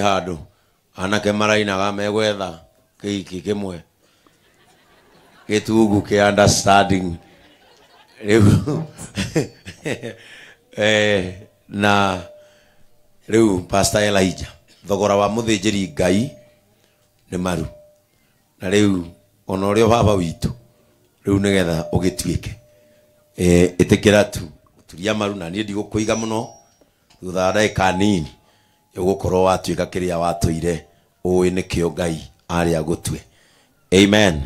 Hado anake marainaga megwetha kiki kimwe gitugu ki understanding riu na riu Pastor Elijah thogora wa muthinjiri Ngai ni maru na riu ona urio baba witu riu nigetha ugituike itikira tu turia maru na nie ndigukuiga muno thutha ndaika nini ugukorwo watuika kiria watuire uwi nikio Ngai ari agutwe. Amen.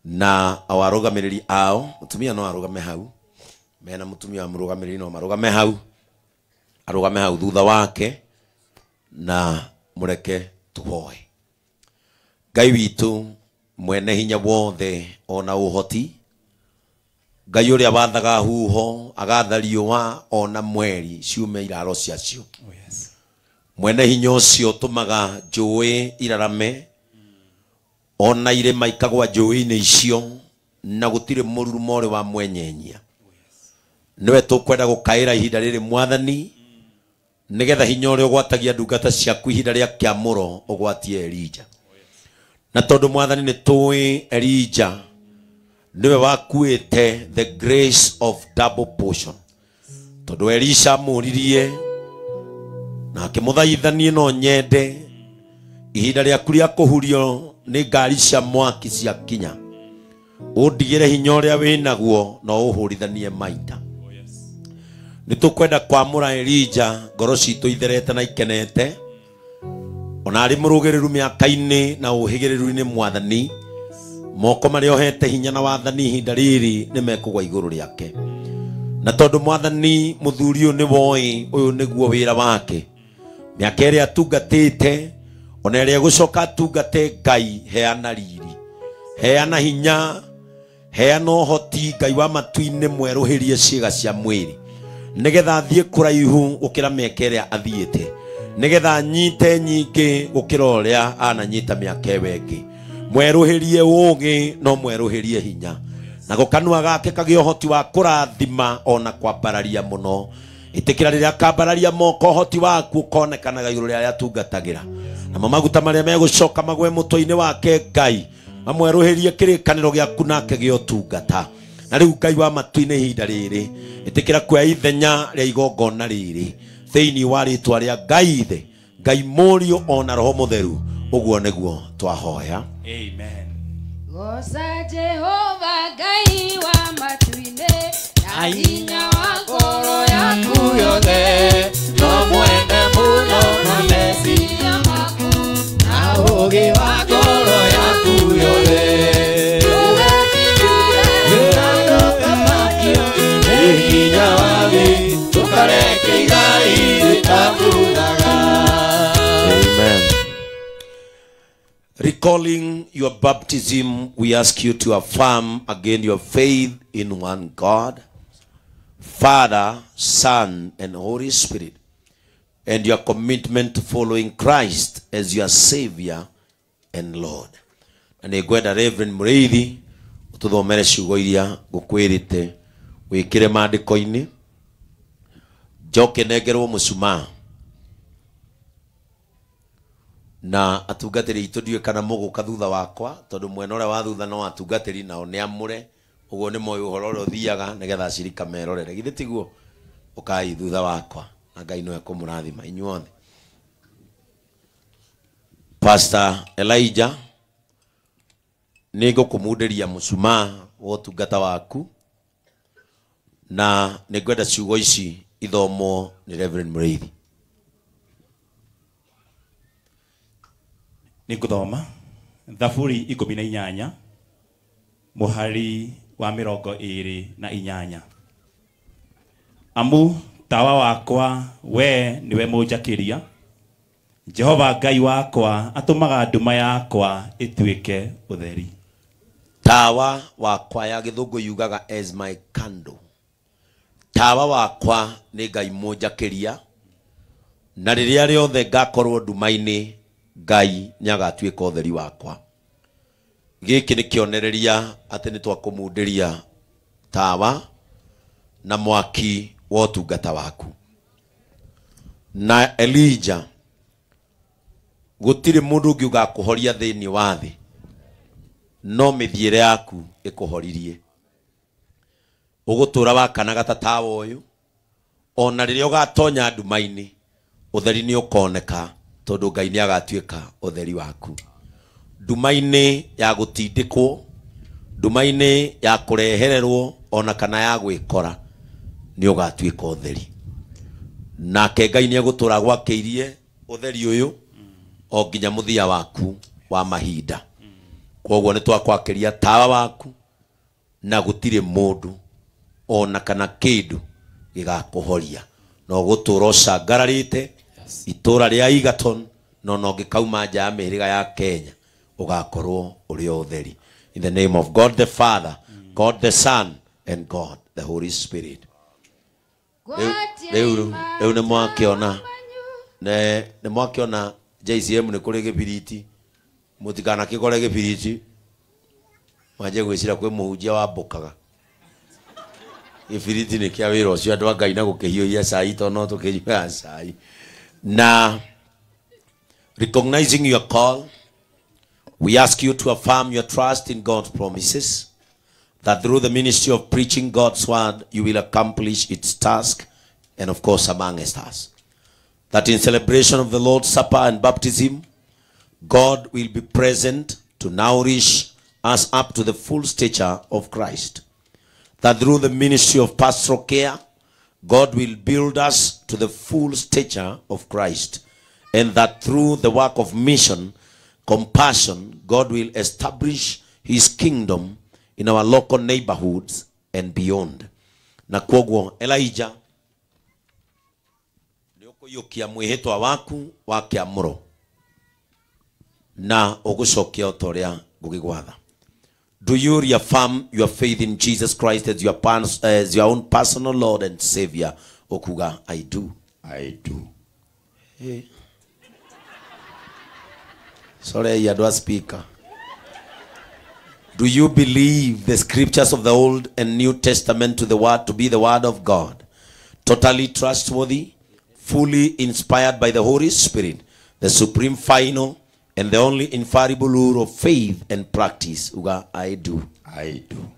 Na awarugamiriri ao mutumia no arugame hau mena mutumia murugamiriri no marugame hau arugame hau thutha wake na mureke tuhoe. Ngai witu mwene hinya wothe ona uhoti Ngai uria wathaga huho agatha riũa ona mweri ciume iraro ciacio. Mwene hinya ucio tumaga njũĩ irarame ona irĩma ikagwa njũĩ-inĩ icio na gũtirĩ mũrurumo ũrĩ wa mwenyenyia. Niwe tũkwenda gũkaĩra ihinda rĩrĩ Mwathani nigetha hinya ũrĩa ũgwatagia ndungata ciaku ihinda rĩa kĩamũro ũgwatie Elijah. Na tondũ Mwathani nĩ tũĩ Elijah niwe wakuĩte the grace of double portion. Tondũ Elisha mũririe na akimuthaithanie no nyende ihinda rĩaku rĩa kũhurio nĩ ngari cia mwaki cia kinya undigire hinya ũrĩa wĩnaguo no ũhũrithanie maita. Nĩ tũkwenda kwamũra Elijah ngoro citũ itherete na ikenete ona arĩ mũrũgĩrĩru mĩaka-inĩ na ũhĩgĩrĩru-inĩ Mwathani moko marĩa ohete hinya na wathani ihinda rĩrĩ nĩ mekũgwa igũrũ rĩake. Na tondũ Mwathani mũthuri ũyũ nĩ woĩ ũyũ nĩguo wĩra wake miaka ĩrĩa atungatĩte ona ĩrĩa gũcoka atungate Ngai heana riri heana hinya heana ũhoti Ngai wa matu-inĩ mwerũhĩrie ciĩga cia mwĩrĩ nigetha athiĩ kũraihu gũkĩra mĩaka ĩrĩa athiĩte nigetha nyite nyingĩ gũkĩra ũrĩa ananyita mĩaka ĩyo ĩngĩ mwerũhĩrie ũũgĩ no mwerũhĩrie hinya na gũkanua gake kagĩe ũhoti wa kũrathima ona kwambararia mũno. Itikira riria kambararia moko hoti waku konekanaga iguru ria atungatagĩra na maguta maria megucoka magwe mũtwe-inĩ wake Ngai mamwerũhĩrie kĩrĩkanĩro gĩaku nake gĩotungata. Na rĩu Ngai wa matu-inĩ ihinda rĩrĩ itikira kuoya ithenya rĩa igongona rĩrĩ thĩinĩ wa rĩtwa rĩa Ngai Ithe Ngai Mũriũ ona Roho Mũtheru ũguo nĩguo twahoya. Amen. Goca Jehova Ngai wa matu-inĩ na hinya wa ngoro yaku yothe no mwende mũno na meciria maku na ũũgĩ wa ngoro yaku yothe hinya wa thĩ tũkareke igai rĩtathunaga. Amen. Recalling your baptism, we ask you to affirm again your faith in one God, Father, Son, and Holy Spirit, and your commitment to following Christ as your Savior and Lord. And egwenda Reverend Muriithi ututhomere ciugo iria ngukwirite wikire maandiko-ini njoke nengerwo mũcumaa na atungatĩri itu ndiwe kana mũgũka thutha wakwa tondu mwena ũrĩa wa thutha no atungatĩri nao nĩ amũre ũguo nĩ moĩ ũhoro ũrĩa ũthiaga nĩgetha acirika merorere githĩ tiguo ũkai thutha wakwa na Ngai no ekũmũrathima inyuothe. Pastor Elijah nĩ ngũkũmundĩria mũcumaa wa ũtungata waku na nĩ ngwenda ciugo ici ithomo nĩ Reverend Muriithi. Nikuthoma Thaburi 18 muhari wa 28. Amu tawa wakwa we niwe mũnjakĩria Jehova Ngai wakwa atumaga nduma yakwa ituĩke ũtheri. Tawa wakwa ya gĩthũngũ yugaga as my candle. Tawa wakwa nĩ Ngai mũnjakĩria na rĩrĩa rĩothe ngakorwo nduma-inĩ Ngai nĩagatuĩka ũtheri wakwa. Gĩkĩ nĩ kĩonereria atĩ nĩ twakũmundĩria tawa na mwaki wa ũtungata waku. Na Elijah gutire mundu ngiuga kuhoria thini wa thi no mithiire yaku ikuhoririe ugutura wakanaga tatawa uyu ona riria ugatonya ndumaini utheri ni ukoneka tondu Ngai ni agatuika utheri waku ndumaini ya gutindikwo ndumaini ya kurehererwo ona kana ya gwikora ni ugatuika utheri nake Ngai ni agutura gwakeirie utheri uyu o nginya muthia waku wa mahinda koguo ni twakwakiria tawa waku na gutire mundu ona kana kindu gigakuhoria no gutura ucangararite itura ria Egerton no ngikauma nja ya mihiriga ya Kenya ugakorwo uri utheri in the name of God the Father, God the Son and God the Holy Spirit. Leo ne mwakiona JCM ni kuri gibiriti mutikana kigore gibiriti maje gwicira kwe muhunjia wa mbukaga gibiriti ni kia wira ucio andu Ngai na gukihioia cai to no tukihioia cai na recognizing your call. We ask you to affirm your trust in God's promises, that through the ministry of preaching God's word, you will accomplish its task, and of course amongst us. That in celebration of the Lord's Supper and baptism, God will be present to nourish us up to the full stature of Christ. That through the ministry of pastoral care, God will build us to the full stature of Christ. And that through the work of mission, compassion, God will establish his kingdom in our local neighborhoods and beyond. Na kwoguo Elijah ni ukuyukia mwihitwa waku wa kiamuro na ugucokia utoria ngugigwatha. Do you reaffirm your faith in Jesus Christ as your own personal Lord and Savior? Okuga, I do. I do. Hey. Sorry, you do a speaker. Do you believe the scriptures of the Old and New Testament to be the word of God? Totally trustworthy, fully inspired by the Holy Spirit, the supreme final and the only infallible rule of faith and practice. Uga, I do. I do.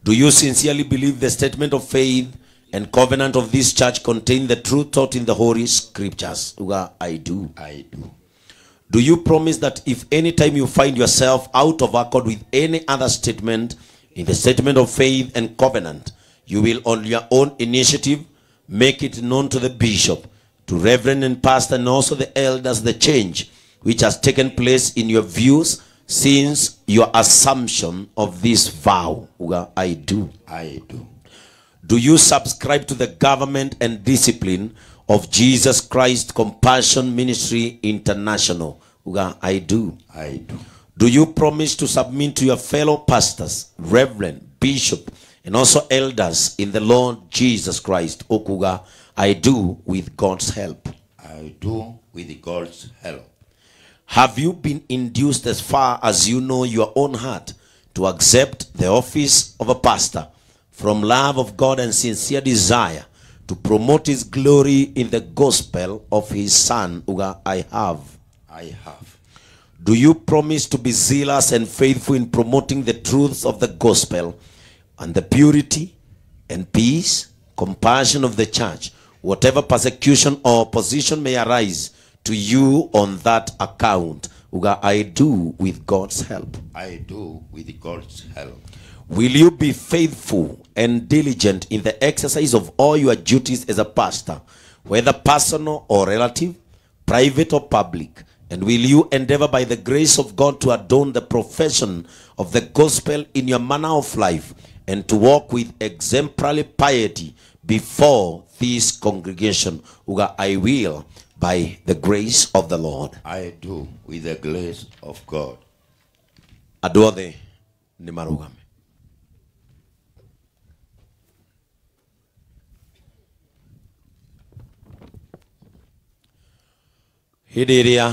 Do you sincerely believe the statement of faith and covenant of this church contain the truth taught in the Holy Scriptures? Uga, I do. I do. Do you promise that if any time you find yourself out of accord with any other statement in the statement of faith and covenant, you will on your own initiative make it known to the bishop, to reverend and pastor, and also the elders, the change which has taken place in your views since your assumption of this vow? Uga, I do. I do. Do you subscribe to the government and discipline of Jesus Christ Compassion Ministry International? Uga, I do. I do. Do you promise to submit to your fellow pastors, reverend, bishop, and also elders in the Lord Jesus Christ? Okuga, I do with God's help. I do with God's help. Have you been induced as far as you know your own heart to accept the office of a pastor from love of God and sincere desire to promote his glory in the gospel of his Son? Uga, I have. I have. Do you promise to be zealous and faithful in promoting the truths of the gospel and the purity and peace, compassion of the church, whatever persecution or opposition may arise to you on that account? Uga, I do with God's help. I do with God's help. Will you be faithful and diligent in the exercise of all your duties as a pastor, whether personal or relative, private or public? And will you endeavor by the grace of God to adorn the profession of the gospel in your manner of life and to walk with exemplary piety before this congregation? Uga, I will by the grace of the Lord. I do with the grace of God. Aduothe ni marugame. Hĩndĩ ĩrĩa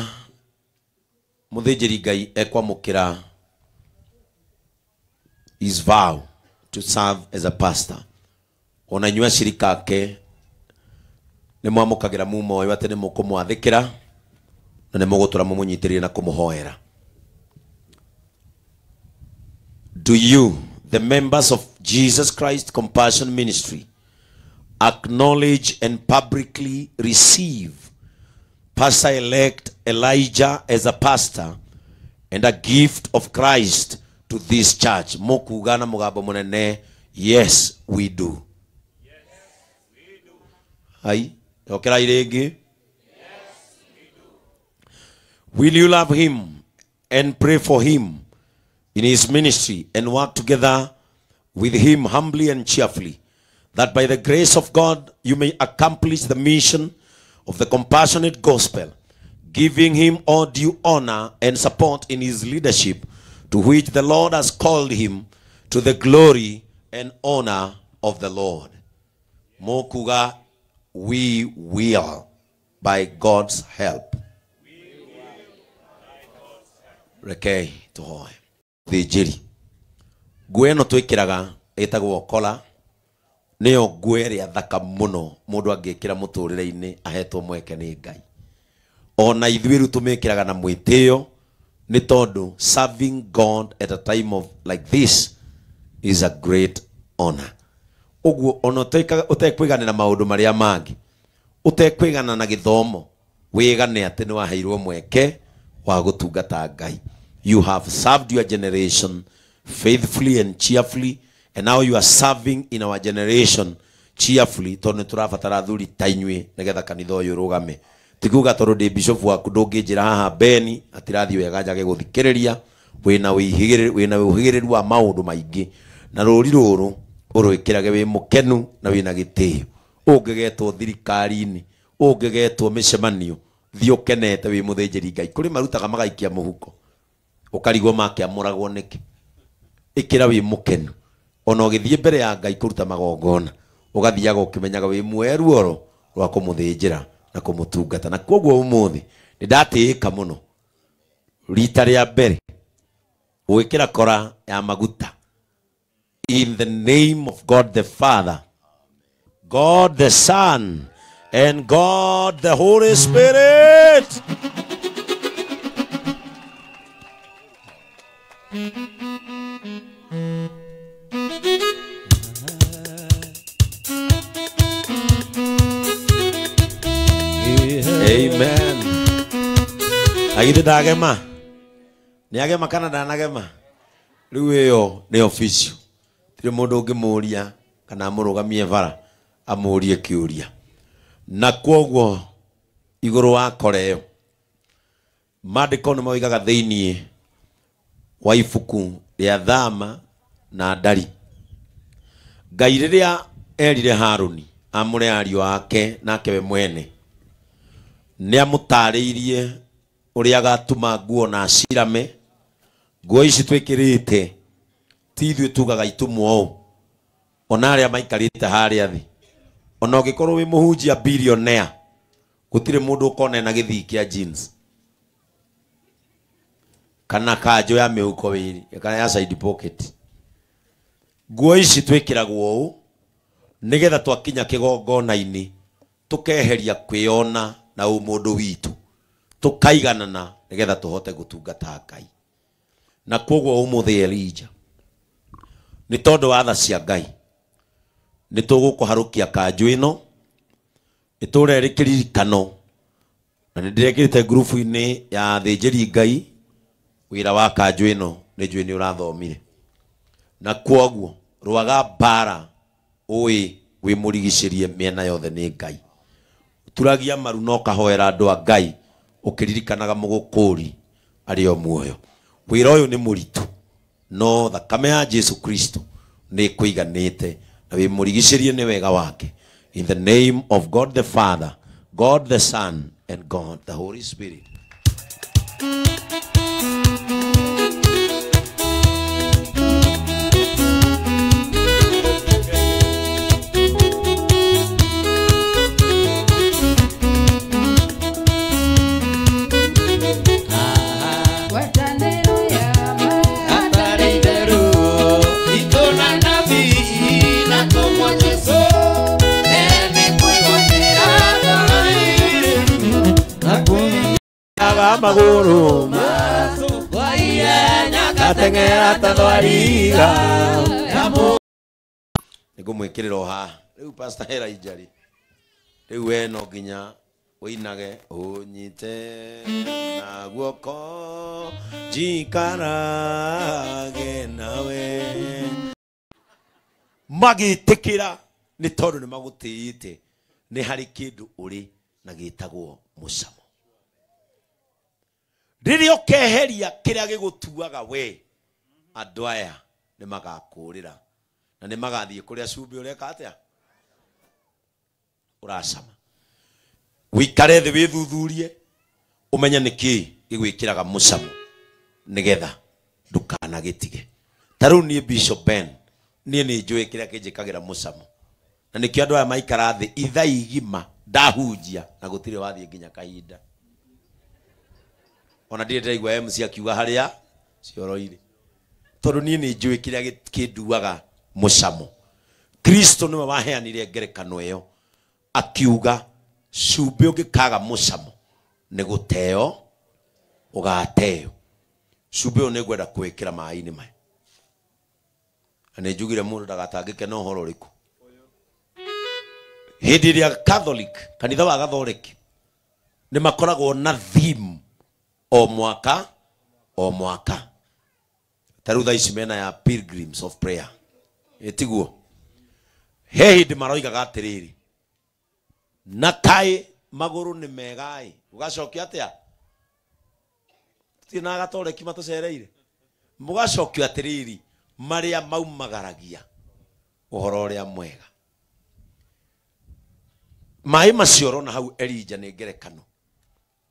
mũthĩnjĩri Ngai ekwamũkĩra his vow to serve as a pastor, ona inyuĩ acirika ake nĩ mwamũkagĩra muma ũyũ atĩ nĩ mũkũmwathĩkĩra na nä må gå tå ra må må nyitä rä na kå må hoera. Do you, the members of Jesus Christ Compassion Ministry, acknowledge and publicly receive Pastor-elect Elijah as a pastor and a gift of Christ to this church? Mokugana mugambo munene, yes we do. Yes we do. Hai, okera iregi? Yes we do. Will you love him and pray for him in his ministry and work together with him humbly and cheerfully, that by the grace of God you may accomplish the mission of the compassionate gospel, giving him all due honor and support in his leadership, to which the Lord has called him, to the glory and honor of the Lord. Mokuga, we will by God's help. Rekei tuhoe. Thijiri. Nguo ĩno twĩkĩraga ĩtagwo kola, nĩyo nguo ĩrĩa thaka mũno mũndũ angĩkĩra mũtũrĩre-inĩ ahetwo mweke nĩ Ngai. Ona ithuĩ rĩu tũmĩkĩraga na mwĩtĩo nĩ tondũ serving God at a time of like this is a great honor. Ũguo ona ũtekwĩgana na maũndũ marĩa mangĩ, ũtekwĩgana na gĩthomo, wĩgane atĩ nĩ waheirwo mweke wa gũtungata Ngai. You have served your generation faithfully and cheerfully, and now you are serving in our generation cheerfully. Tondũ tũrabatara athuri ta inyuĩ nĩgetha kanitha ũyũ ũrũgame. Tikuga tondũ ndĩ bishop waku ndũngĩnjĩra haha Beni atirathi wega njage gũthikĩrĩria, wĩna ũhĩgĩrĩru wa maũndũ maingĩ, na rũri rũrũ ũrũĩkĩrage wĩ mũkenu na wĩna gĩtĩo. Ũngĩgetwo thirikari-inĩ, ũngĩgetwo mĩcemanio, thiĩ ũkenete wĩ mũthĩnjĩri Ngai. Kũrĩ marutaga magaikia mũhuko, ũkarigwo makĩamũragwo nĩkĩ. Ĩkĩra wĩ mũkenu, ona ũgĩthiĩ mbere ya Ngai kũruta magongona, ũgathiaga ũkĩmenyaga wĩ mweru oro rwa kũmũthĩnjĩra na kũmũtungata. Na koguo ũmũthĩ nĩndatĩĩka mũno rita rĩa mbere gwĩkĩra kora ya maguta. In the name of God the Father, God the Son, and God the Holy Spirit. Amen. Agite dagema. Ni agema kana ndanagema. Riu iyo ni official. Tire mundu ungimuria kana amurugamie bara amurie kiuria. Na kwoguo iguru wa koreo. Maandiko ni moigaga thĩinĩ wa ibuku rĩa Thama na Ndari. Ngai rĩrĩa erire Haruni amũre ariũ ake nake we mwene, nĩ amũtarĩirie ũrĩa agatuma nguo na cirame. Nguo ici twĩkĩrĩte ti ithuĩ tugaga itumwo ũũ, ona arĩa maikarĩte harĩa thĩ, ona ũngĩkorwo wĩ mũhunjia billionaire, gũtirĩ mũndũ ũkona na gĩthii kĩa jeans kana kanjo ya mĩhuko wĩrĩ kana ya side pocket. Nguo ici twĩkĩragwo ũũ nĩgetha twakinya kĩgongona-inĩ tũkeheria kwĩona na ũmũndũ witũ, tũkaiganana nĩgetha tũhote gũtungata Ngai. Na kwoguo ũmũthĩ Elijah, nĩ tondũ wa tha cia Ngai, nĩ tũgũkũharũkia kanjũ ĩno, nĩ tũrerĩ kĩririkano, na nĩ ndĩrekĩrĩte ngurubu-inĩ ya athĩnjĩri Ngai wĩra wa kanjũ ĩno nĩ njũĩ nĩ ũrathomire. Na kwoguo rwaga mbara ũĩ wĩ mũrigicĩrie mĩena yothe nĩ Ngai. Turagia maru no kahoera andũ a Ngai ũkĩririkanaga mũgũkũri arĩ o muoyo. Wĩra ũyũ nĩ mũritũ, no thakame ya Jesu Kristo nĩ kũiganĩte na wĩ mũrigicĩrie nĩ wega wake. In the name of God the Father, God the Son, and God the Holy Spirit. wa maguru Kwa ihenya gatengera tathwariga nigumwikirira ha riu pastor Elijah riu we no nginya uinage unyite na guoko jikarage nawe magitikira ni tondu ni magutiite ni hari kindu uri na gitagwo mucamo riria ukeheria kiria gigutuaga we andu aya ni magakurira na ni magathie kuria cumbi ureka atia uracama wikare thi withuthurie umenya niki gigwikiraga mucamo nigetha ndukana gitige taru ni Bishop Ben ni njui kiria kinjikagira mucamo na nikio andu aya maikara thi itha igima ndahunjia na gutire wathie nginya kahinda ona ndire ndaigua MC akiuga haria cioro-ini tondu ni njui kiria kinduaga mucamo Kristo niwe waheanire ngerekano iyo akiuga cumbi ungikaga mucamo ni guteo ugateo cumbi uyu nigwenda kwikira mai-ini maya ani njugire mundu ndagatangike na uhoro riku hindi ria Catholic kanitha wa Catholic ni makoragwo na theme o mwaka tarutha ici mena ya Pilgrims of Prayer etiguo he hindi maroigaga atiriri na kai maguru ni megai ugacokia atia tina Gatoreki matucereire mugacokio atiriri maria maumagaragia uhoro uria mwega mai macioro na hau Elijah ni ngerekano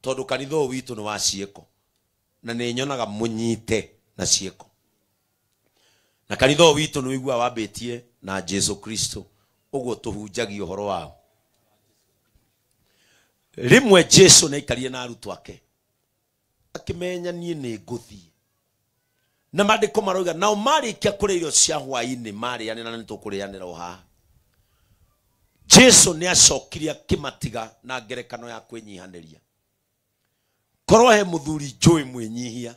tondu kanitha witu ni wa cieko na ni nyonaga munyite na cieko na kanitha witu ni wigua wambitie na Jesu Kristo uguo tuhunjagia uhoro wao rimwe Jesu naikarie na arutu ake akimenya nie ni nguthie na mandiko maroiga nao marikia kuria irio cia hwaini marianira na nitukurianira uha Jesu ni acokiria kimatiga na ngerekano ya kwinyihaniria korwo he muthuri njui mwinyihia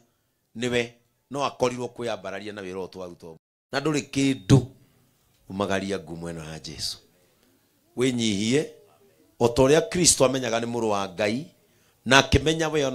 niwe no akorirwo kwiyambararia na wira utwaruto na nduri kindu umagaria ngumo eno ya Jesu winyihie otoria Kristo amenyaga ni muru wa Ngai na akimenya we